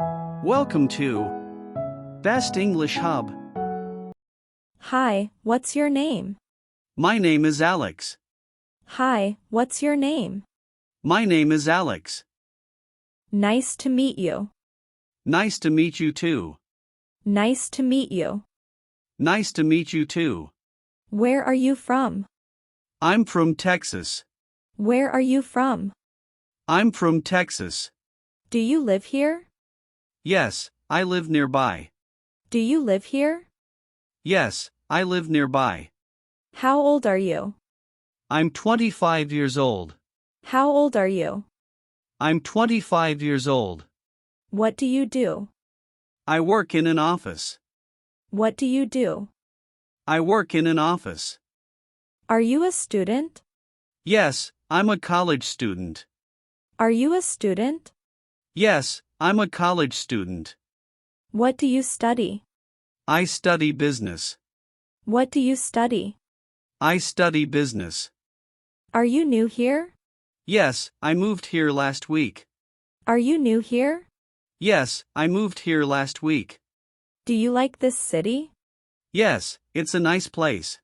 Welcome to Best English Hub. Hi, what's your name? My name is Alex. Hi, what's your name? My name is Alex. Nice to meet you. Nice to meet you too. Nice to meet you. Nice to meet you too. Where are you from? I'm from Texas. Where are you from? I'm from Texas. Do you live here? Yes, I live nearby. Do you live here? Yes, I live nearby. How old are you? I'm 25 years old. How old are you? I'm 25 years old. What do you do? I work in an office. What do you do? I work in an office. Are you a student? Yes, I'm a college student. Are you a student? Yes, I'm a college student. What do you study? I study business. What do you study? I study business. Are you new here? Yes, I moved here last week. Are you new here? Yes, I moved here last week. Do you like this city? Yes, it's a nice place.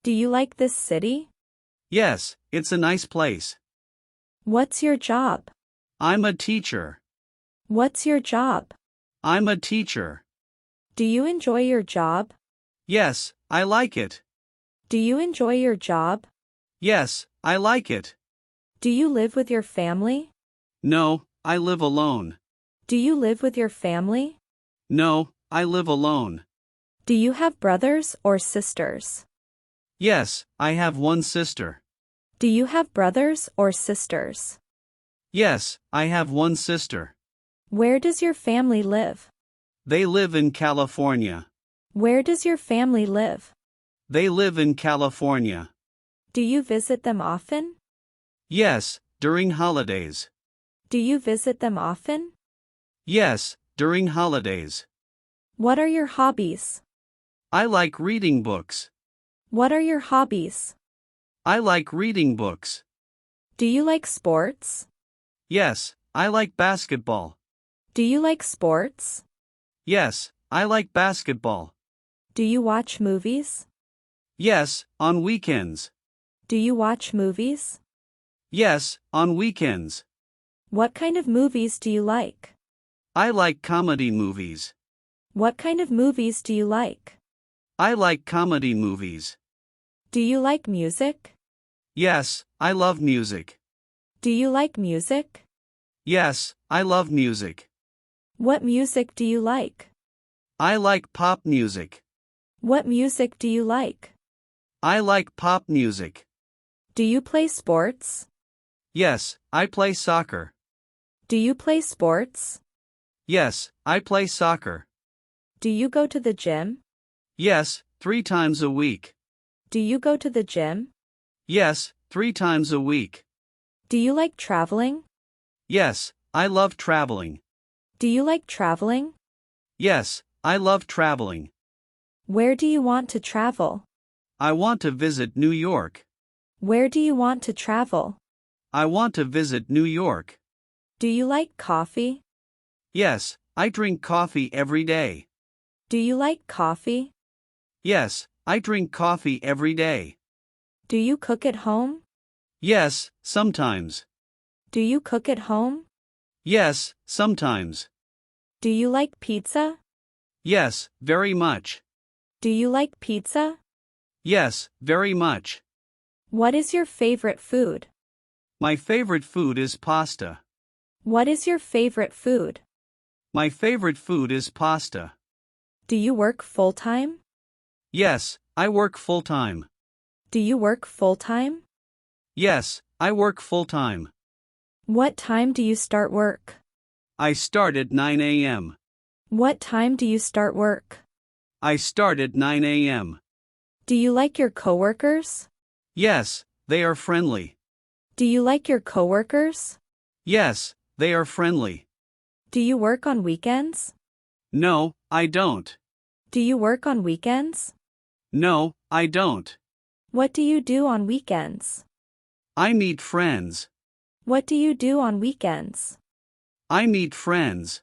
Do you like this city? Yes, it's a nice place. What's your job? I'm a teacher. What's your job? I'm a teacher. Do you enjoy your job? Yes, I like it. Do you enjoy your job? Yes, I like it. Do you live with your family? No, I live alone. Do you live with your family? No, I live alone. Do you have brothers or sisters? Yes, I have one sister. Do you have brothers or sisters? Yes, I have one sister. Where does your family live? They live in California. Where does your family live? They live in California. Do you visit them often? Yes, during holidays. Do you visit them often? Yes, during holidays. What are your hobbies? I like reading books. What are your hobbies? I like reading books. Do you like sports? Yes, I like basketball. Do you like sports? Yes, I like basketball. Do you watch movies? Yes, on weekends. Do you watch movies? Yes, on weekends. What kind of movies do you like? I like comedy movies. What kind of movies do you like? I like comedy movies. Do you like music? Yes, I love music. Do you like music? Yes, I love music. What music do you like? I like pop music. What music do you like? I like pop music. Do you play sports? Yes, I play soccer. Do you play sports? Yes, I play soccer. Do you go to the gym? Yes, 3 times a week. Do you go to the gym? Yes, 3 times a week. Do you like traveling? Yes, I love traveling. Do you like traveling? Yes, I love traveling. Where do you want to travel? I want to visit New York. Where do you want to travel? I want to visit New York. Do you like coffee? Yes, I drink coffee every day. Do you like coffee? Yes, I drink coffee every day. Do you cook at home? Yes, sometimes. Do you cook at home? Yes, sometimes. Do you like pizza? Yes, very much. Do you like pizza? Yes, very much. What is your favorite food? My favorite food is pasta. What is your favorite food? My favorite food is pasta. Do you work full-time? Yes, I work full-time. Do you work full-time? Yes, I work full-time. What time do you start work? I start at 9 a.m. What time do you start work? I start at 9 a.m. Do you like your coworkers? Yes, they are friendly. Do you like your coworkers? Yes, they are friendly. Do you work on weekends? No, I don't. Do you work on weekends? No, I don't. What do you do on weekends? I meet friends. What do you do on weekends? I meet friends.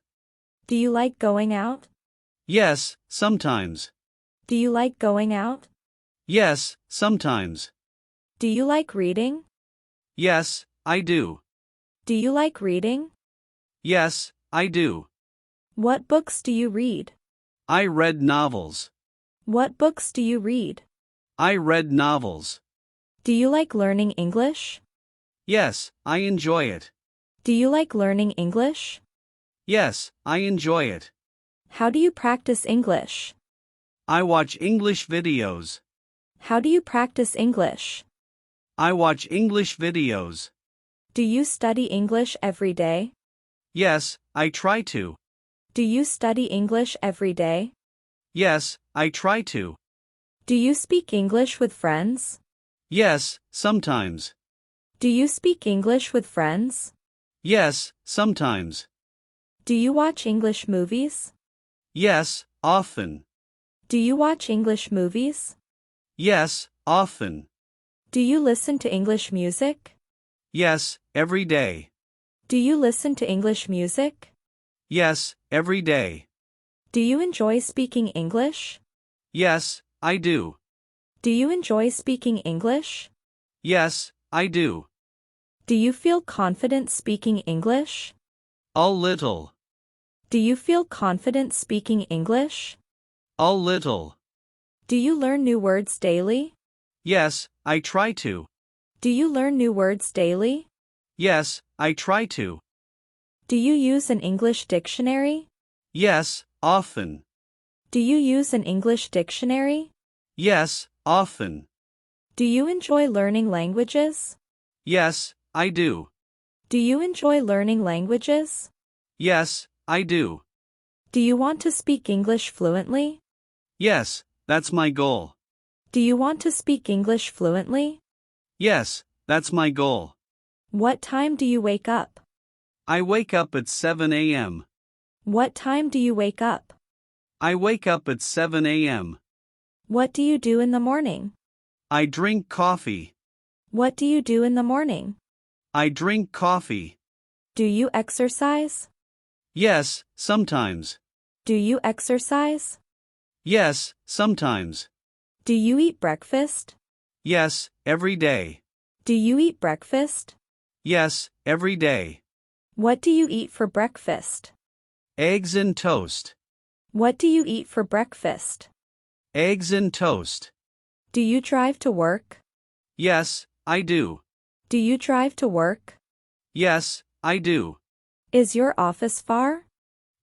Do you like going out? Yes, sometimes. Do you like going out? Yes, sometimes. Do you like reading? Yes, I do. Do you like reading? Yes, I do. What books do you read? I read novels. What books do you read? I read novels. Do you like learning English? Yes, I enjoy it. Do you like learning English? Yes, I enjoy it. How do you practice English? I watch English videos. How do you practice English? I watch English videos. Do you study English every day? Yes, I try to. Do you study English every day? Yes, I try to. Do you speak English with friends? Yes, sometimes. Do you speak English with friends? Yes, sometimes. Do you watch English movies? Yes, often. Do you watch English movies? Yes, often. Do you listen to English music? Yes, every day. Do you listen to English music? Yes, every day. Do you enjoy speaking English? Yes, I do. Do you enjoy speaking English? Yes, I do. Do you feel confident speaking English? A little. Do you feel confident speaking English? A little. Do you learn new words daily? Yes, I try to. Do you learn new words daily? Yes, I try to. Do you use an English dictionary? Yes, often. Do you use an English dictionary? Yes, often. Do you enjoy learning languages? Yes, I do. Do you enjoy learning languages? Yes, I do. Do you want to speak English fluently? Yes, that's my goal. Do you want to speak English fluently? Yes, that's my goal. What time do you wake up? I wake up at 7 a.m. What time do you wake up? I wake up at 7 a.m. What do you do in the morning? I drink coffee. What do you do in the morning? I drink coffee. Do you exercise? Yes, sometimes. Do you exercise? Yes, sometimes. Do you eat breakfast? Yes, every day. Do you eat breakfast? Yes, every day. What do you eat for breakfast? Eggs and toast. What do you eat for breakfast? Eggs and toast. Do you drive to work? Yes, I do. Do you drive to work? Yes, I do. Is your office far?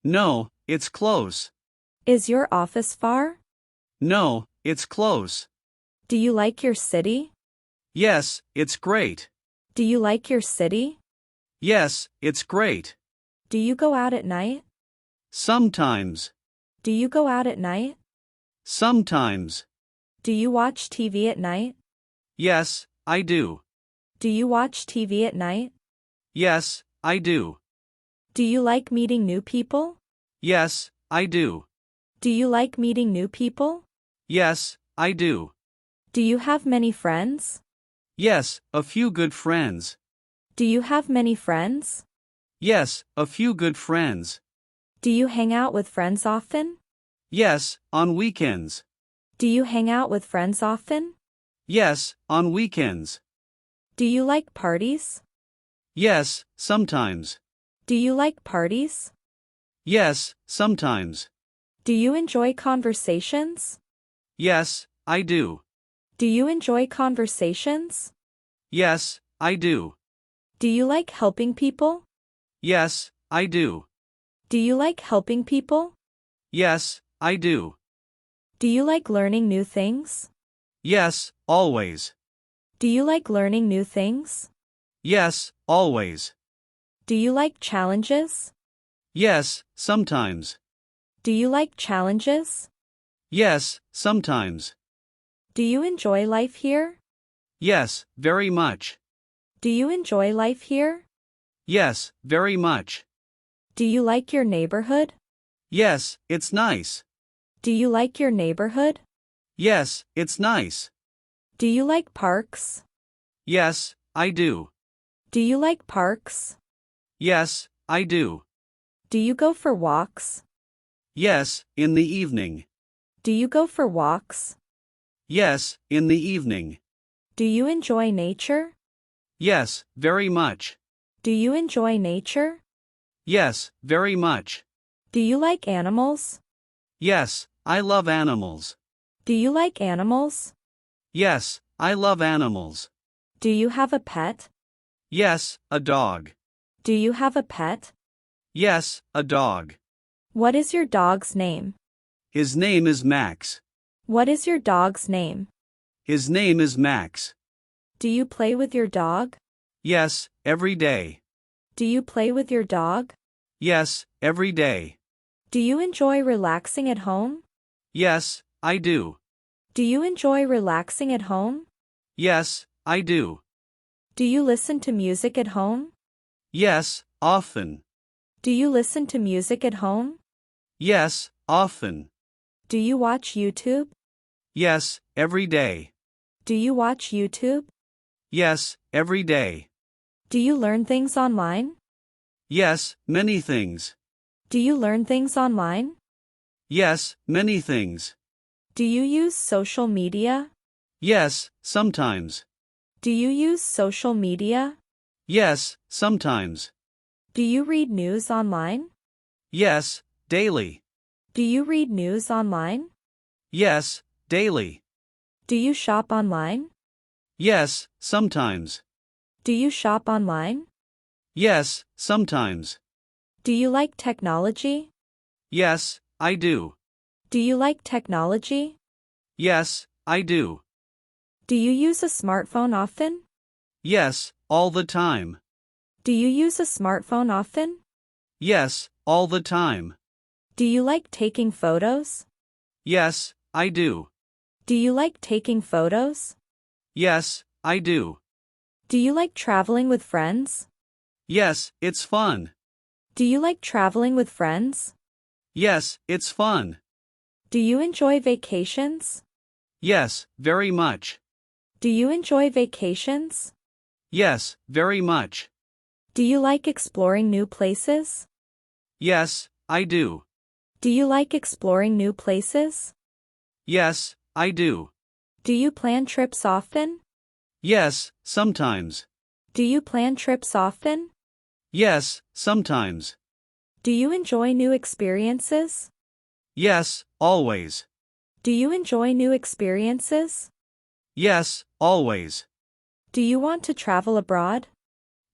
No, it's close. Is your office far? No, it's close. Do you like your city? Yes, it's great. Do you like your city? Yes, it's great. Do you go out at night? Sometimes. Do you go out at night? Sometimes. Do you watch TV at night? Yes, I do. Do you watch TV at night? Yes, I do. Do you like meeting new people? Yes, I do. Do you like meeting new people? Yes, I do. Do you have many friends? Yes, a few good friends. Do you have many friends? Yes, a few good friends. Do you hang out with friends often? Yes, on weekends. Do you hang out with friends often? Yes, on weekends. Do you like parties? Yes, sometimes. Do you like parties? Yes, sometimes. Do you enjoy conversations? Yes, I do. Do you enjoy conversations? Yes, I do. Do you like helping people? Yes, I do. Do you like helping people? Yes, I do. Do you like learning new things? Yes, always. Do you like learning new things? Yes, always. Do you like challenges? Yes, sometimes. Do you like challenges? Yes, sometimes. Do you enjoy life here? Yes, very much. Do you enjoy life here? Yes, very much. Do you like your neighborhood? Yes, it's nice. Do you like your neighborhood? Yes, it's nice. Do you like parks? Yes, I do. Do you like parks? Yes, I do. Do you go for walks? Yes, in the evening. Do you go for walks? Yes, in the evening. Do you enjoy nature? Yes, very much. Do you enjoy nature? Yes, very much. Do you like animals? Yes, I love animals. Do you like animals? Yes, I love animals. Do you have a pet? Yes, a dog. Do you have a pet? Yes, a dog. What is your dog's name? His name is Max. What is your dog's name? His name is Max. Do you play with your dog? Yes, every day. Do you play with your dog? Yes, every day. Do you enjoy relaxing at home? Yes, I do. Do you enjoy relaxing at home? Yes, I do. Do you listen to music at home? Yes, often. Do you listen to music at home? Yes, often. Do you watch YouTube? Yes, every day. Do you watch YouTube? Yes, every day. Do you learn things online? Yes, many things. Do you learn things online? Yes, many things. Do you use social media? Yes, sometimes. Do you use social media? Yes, sometimes. Do you read news online? Yes, daily. Do you read news online? Yes, daily. Do you shop online? Yes, sometimes. Do you shop online? Yes, sometimes. Do you like technology? Yes, I do. Do you like technology? Yes, I do. Do you use a smartphone often? Yes, all the time. Do you use a smartphone often? Yes, all the time. Do you like taking photos? Yes, I do. Do you like taking photos? Yes, I do. Do you like traveling with friends? Yes, it's fun. Do you like traveling with friends? Yes, it's fun. Do you enjoy vacations? Yes, very much. Do you enjoy vacations? Yes, very much. Do you like exploring new places? Yes, I do. Do you like exploring new places? Yes, I do. Do you plan trips often? Yes, sometimes. Do you plan trips often? Yes, sometimes. Do you enjoy new experiences? Yes, always. Do you enjoy new experiences? Yes, always. Do you want to travel abroad?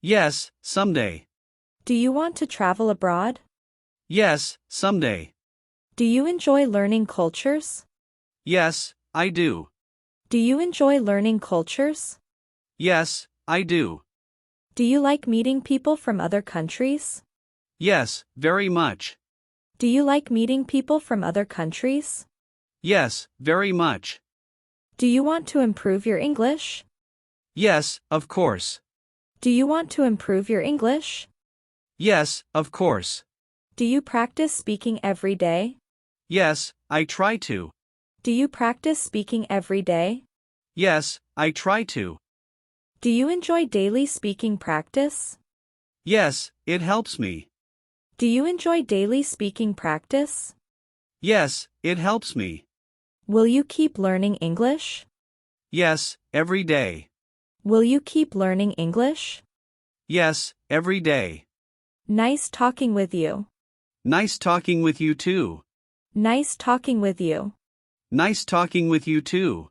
Yes, someday. Do you want to travel abroad? Yes, someday. Do you enjoy learning cultures? Yes, I do. Do you enjoy learning cultures? Yes, I do. Do you like meeting people from other countries? Yes, very much. Do you like meeting people from other countries? Yes, very much. Do you want to improve your English? Yes, of course. Do you want to improve your English? Yes, of course. Do you practice speaking every day? Yes, I try to. Do you practice speaking every day? Yes, I try to. Do you enjoy daily speaking practice? Yes, it helps me. Do you enjoy daily speaking practice? Yes, it helps me. Will you keep learning English? Yes, every day. Will you keep learning English? Yes, every day. Nice talking with you. Nice talking with you too. Nice talking with you. Nice talking with you too.